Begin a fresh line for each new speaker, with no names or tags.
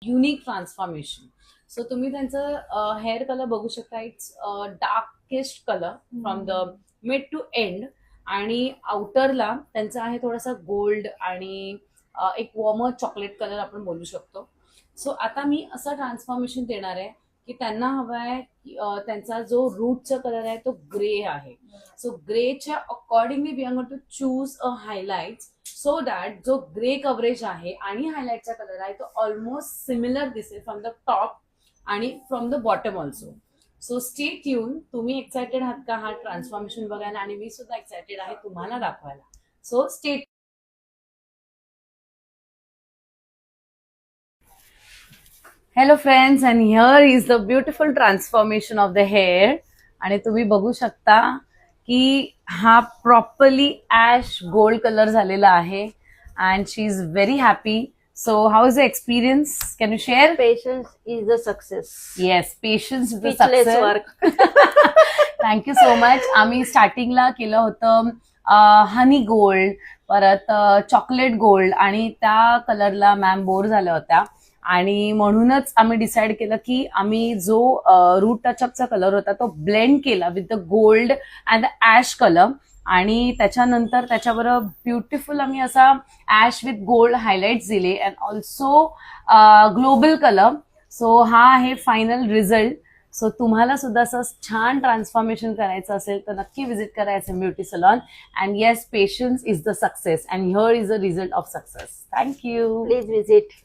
Unique transformation. So तुम्ही त्यांचं hair colour बघू शकता. It's darkest colour from the mid to end, आणि आउटरला त्यांचा आहे थोडासा गोल्ड आणि एक वॉर्मर चॉकलेट कलर आपण बोलू शकतो. सो आता मी असं ट्रान्सफॉर्मेशन देणार आहे की त्यांना हवा आहे त्यांचा जो रूटचा कलर आहे तो ग्रे आहे. सो ग्रेच्या accordingly we are going to choose a highlight, so that जो ग्रे कव्हरेज आहे आणि हायलाइटचा कलर आहे तो ऑलमोस्ट सिमिलर दिसेल फ्रॉम द टॉप आणि from the bottom also. So stay tuned. तुम्ही एक्सायटेड आहात का हा ट्रान्सफॉर्मेशन बघायला? आणि मी सुद्धा एक्सायटेड आहे तुम्हाला दाखवायला. So stay. Hello friends, and here is the beautiful transformation of the hair. आणि तुम्ही बघू शकता की हा प्रॉपरली ॲश गोल्ड कलर झालेला आहे. And she is very happy. So how is the experience? Can you share?
Patience is the success.
Yes, patience is the
Speechless
success.
work.
Thank you so much. आम्ही स्टार्टिंगला केलं होतं हनी gold, परत chocolate gold, आणि त्या कलरला ma'am bore झाल्या होत्या. आणि म्हणूनच आम्ही डिसाईड केलं की आम्ही जो रूट टचअपचा कलर होता तो ब्लेंड केला with the gold and the ash colour, आणि त्याच्यानंतर त्याच्याबरोबर ब्युटिफुल आम्ही असा ॲश विथ गोल्ड हायलाइट्स दिले and also global colour. So हा आहे फायनल रिझल्ट. सो तुम्हाला सुद्धा असं छान ट्रान्सफॉर्मेशन करायचं असेल तर नक्की विजिट करा SM beauty salon. And yes, patience is the success, and here is the result of success. Thank you.
Please visit.